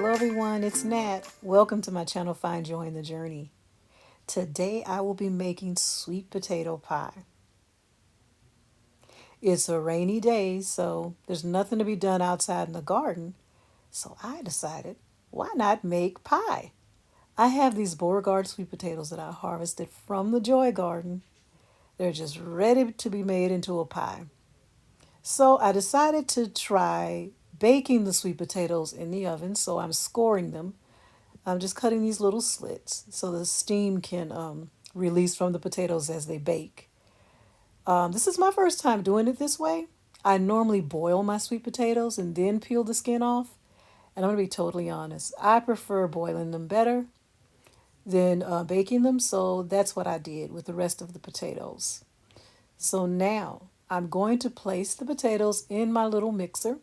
Hello everyone, it's Nat. Welcome to my channel, Find Joy in the Journey. Today I will be making sweet potato pie. It's a rainy day, so there's nothing to be done outside in the garden. So I decided, why not make pie? I have these Beauregard sweet potatoes that I harvested from the Joy Garden. They're just ready to be made into a pie. So I decided to try baking the sweet potatoes in the oven, so I'm scoring them. I'm just cutting these little slits so the steam can release from the potatoes as they bake. This is my first time doing it this way. I normally boil my sweet potatoes and then peel the skin off. And I'm going to be totally honest, I prefer boiling them better than baking them. So that's what I did with the rest of the potatoes. So now I'm going to place the potatoes in my little mixer.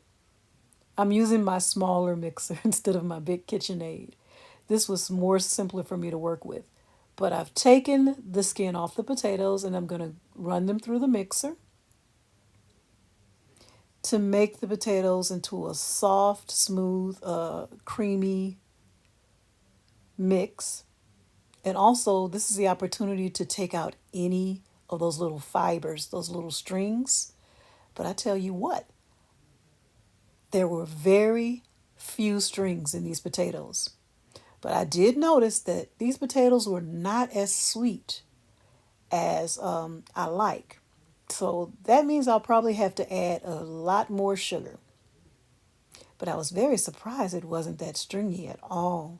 I'm using my smaller mixer instead of my big KitchenAid. This was more simpler for me to work with. But I've taken the skin off the potatoes and I'm going to run them through the mixer to make the potatoes into a soft, smooth, creamy mix. And also, this is the opportunity to take out any of those little fibers, those little strings. But I tell you what, there were very few strings in these potatoes. But I did notice that these potatoes were not as sweet as I like. So that means I'll probably have to add a lot more sugar. But I was very surprised it wasn't that stringy at all.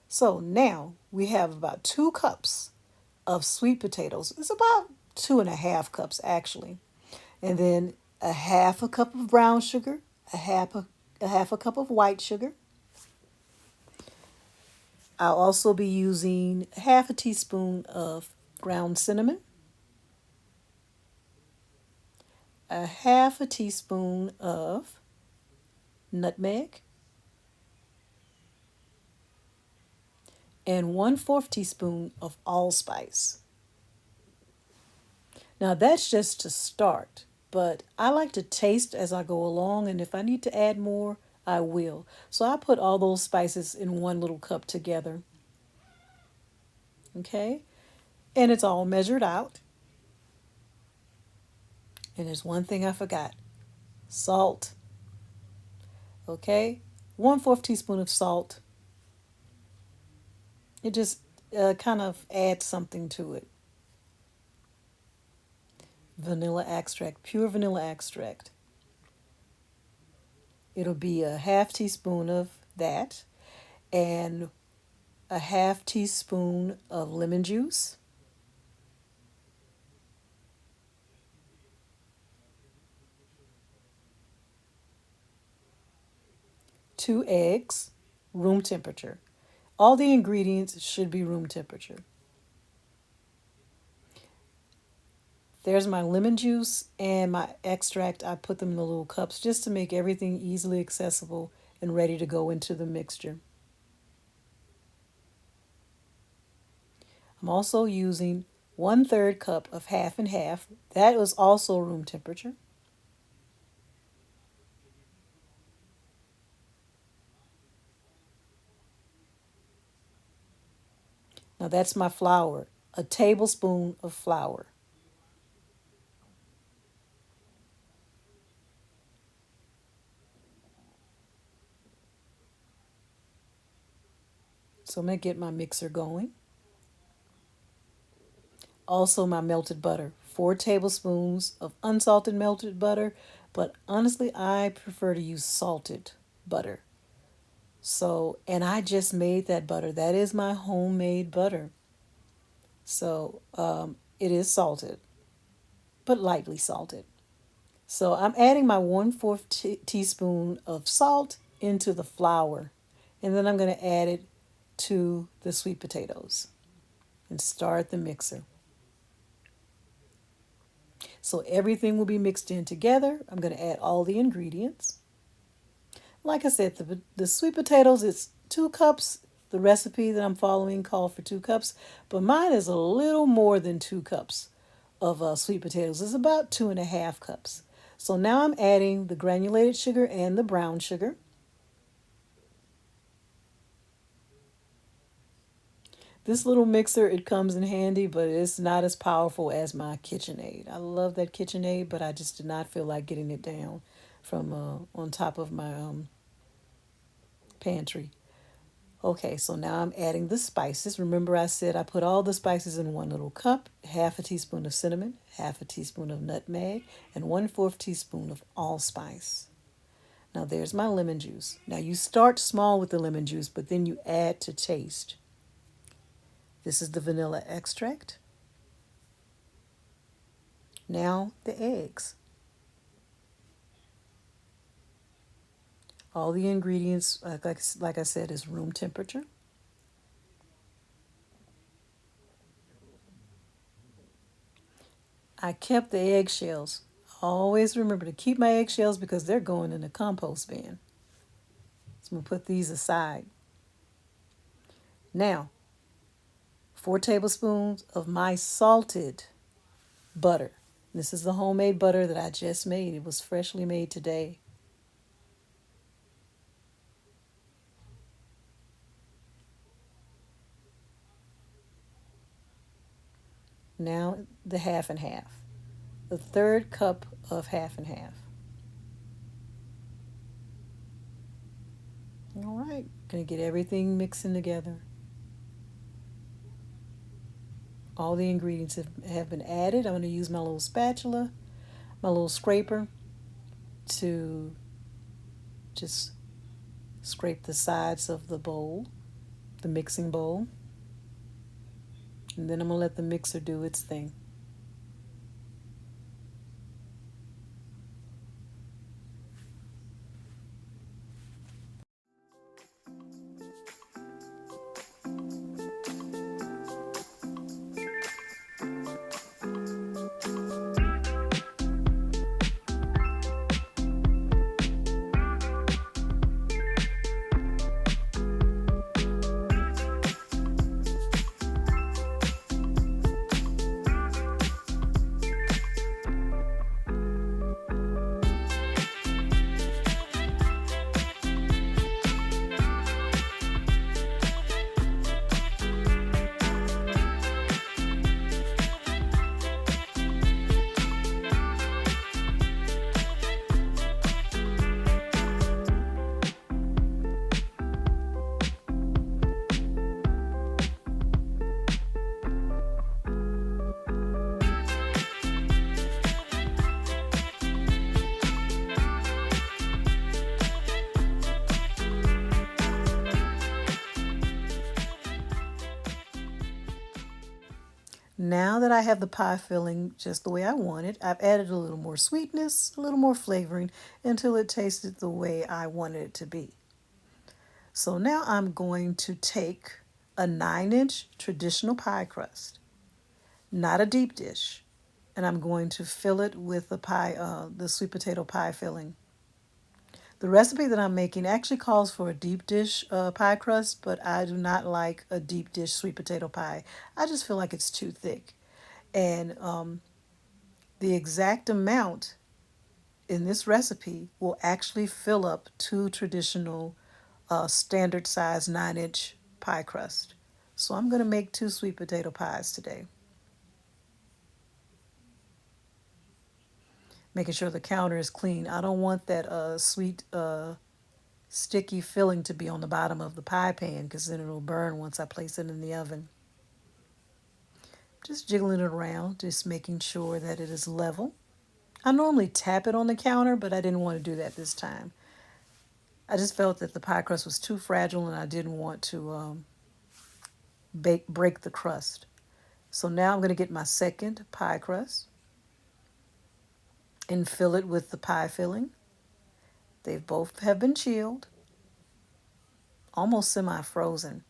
So now we have about 2 cups of sweet potatoes. It's about 2.5 cups actually. And then a half a cup of brown sugar, a half a cup of white sugar. I'll also be using half a teaspoon of ground cinnamon, a half a teaspoon of nutmeg, and 1/4 teaspoon of allspice. Now that's just to start, but I like to taste as I go along, and if I need to add more, I will. So I put all those spices in one little cup together. Okay? And it's all measured out. And there's one thing I forgot: salt. Okay? 1/4 teaspoon of salt. It just kind of adds something to it. Vanilla extract, pure vanilla extract. It'll be a half teaspoon of that and a half teaspoon of lemon juice, 2 eggs, room temperature. All the ingredients should be room temperature. There's my lemon juice and my extract. I put them in the little cups just to make everything easily accessible and ready to go into the mixture. I'm also using 1/3 cup of half and half. That was also room temperature. Now that's my flour, a tablespoon of flour. So I'm going to get my mixer going. Also, my melted butter, 4 tablespoons of unsalted melted butter, but honestly, I prefer to use salted butter. So, and I just made that butter. That is my homemade butter. So, it is salted, but lightly salted. So, I'm adding my 1/4 teaspoon of salt into the flour, and then I'm going to add it to the sweet potatoes and start the mixer. So everything will be mixed in together. I'm going to add all the ingredients. Like I said, the sweet potatoes, it's 2 cups. The recipe that I'm following called for 2 cups, but mine is a little more than 2 cups of sweet potatoes. It's about 2.5 cups. So now I'm adding the granulated sugar and the brown sugar. This little mixer, it comes in handy, but it's not as powerful as my KitchenAid. I love that KitchenAid, but I just did not feel like getting it down from on top of my pantry. Okay, so now I'm adding the spices. Remember I said I put all the spices in one little cup, half a teaspoon of cinnamon, half a teaspoon of nutmeg, and 1/4 teaspoon of allspice. Now there's my lemon juice. Now you start small with the lemon juice, but then you add to taste. This is the vanilla extract. Now the eggs. All the ingredients, like I said, is room temperature. I kept the eggshells. Always remember to keep my eggshells because they're going in the compost bin. So I'm going to put these aside. Now, 4 tablespoons of my salted butter. This is the homemade butter that I just made. It was freshly made today. Now the half and half. The third cup of half and half. All right, gonna get everything mixing together. All the ingredients have been added. I'm gonna use my little spatula, my little scraper to just scrape the sides of the bowl, the mixing bowl. And then I'm gonna let the mixer do its thing. Now that I have the pie filling just the way I want it, I've added a little more sweetness, a little more flavoring until it tasted the way I wanted it to be. So now I'm going to take a 9-inch traditional pie crust, not a deep dish, and I'm going to fill it with the sweet potato pie filling. The recipe that I'm making actually calls for a deep dish pie crust, but I do not like a deep dish sweet potato pie. I just feel like it's too thick. And the exact amount in this recipe will actually fill up two traditional standard size 9-inch pie crust. So I'm going to make two sweet potato pies today. Making sure the counter is clean. I don't want that sweet sticky filling to be on the bottom of the pie pan because then it'll burn once I place it in the oven. Just jiggling it around, just making sure that it is level. I normally tap it on the counter, but I didn't want to do that this time. I just felt that the pie crust was too fragile and I didn't want to break the crust. So now I'm going to get my second pie crust and fill it with the pie filling. They both have been chilled, almost semi-frozen.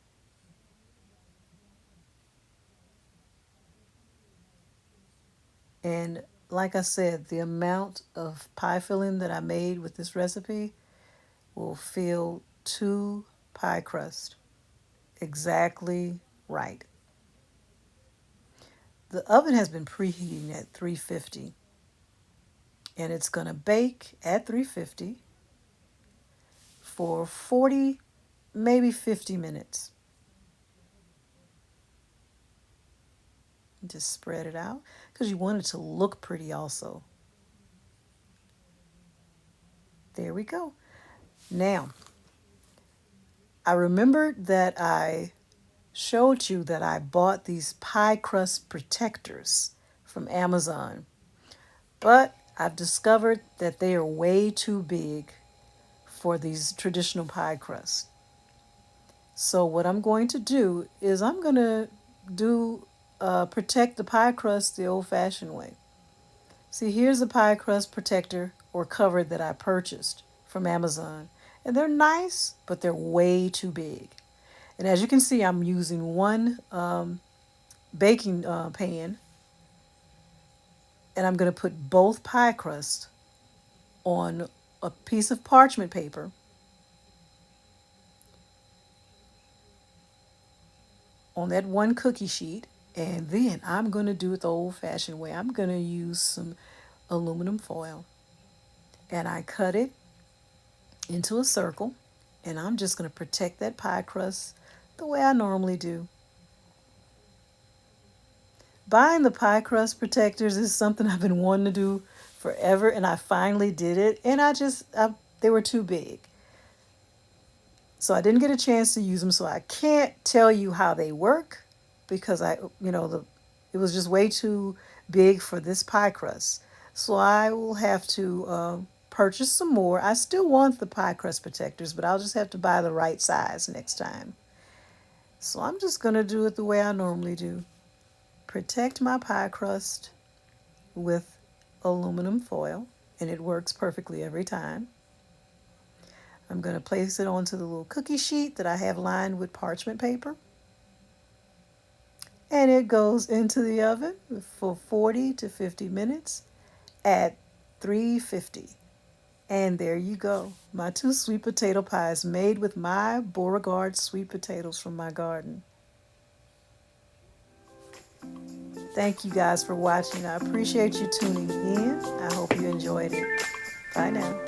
And like I said, the amount of pie filling that I made with this recipe will fill two pie crust. Exactly right. The oven has been preheating at 350 and it's going to bake at 350 for 40, maybe 50 minutes. Just spread it out because you want it to look pretty also. There we go. Now, I remembered that I showed you that I bought these pie crust protectors from Amazon, but I've discovered that they are way too big for these traditional pie crusts. So what I'm going to do is I'm going to do protect the pie crust the old-fashioned way. See, here's a pie crust protector or cover that I purchased from Amazon. And they're nice, but they're way too big. And as you can see, I'm using one baking pan, and I'm going to put both pie crusts on a piece of parchment paper, on that one cookie sheet, and then I'm going to do it the old-fashioned way. I'm going to use some aluminum foil, and I cut it into a circle, and I'm just going to protect that pie crust the way I normally do. Buying the pie crust protectors is something I've been wanting to do forever, and I finally did it, and they were too big. So I didn't get a chance to use them, so I can't tell you how they work because it was just way too big for this pie crust. So I will have to purchase some more. I still want the pie crust protectors, but I'll just have to buy the right size next time. So I'm just going to do it the way I normally do. Protect my pie crust with aluminum foil, and it works perfectly every time. I'm going to place it onto the little cookie sheet that I have lined with parchment paper. And it goes into the oven for 40 to 50 minutes at 350. And there you go. My two sweet potato pies made with my Beauregard sweet potatoes from my garden. Thank you guys for watching. I appreciate you tuning in. I hope you enjoyed it. Bye now.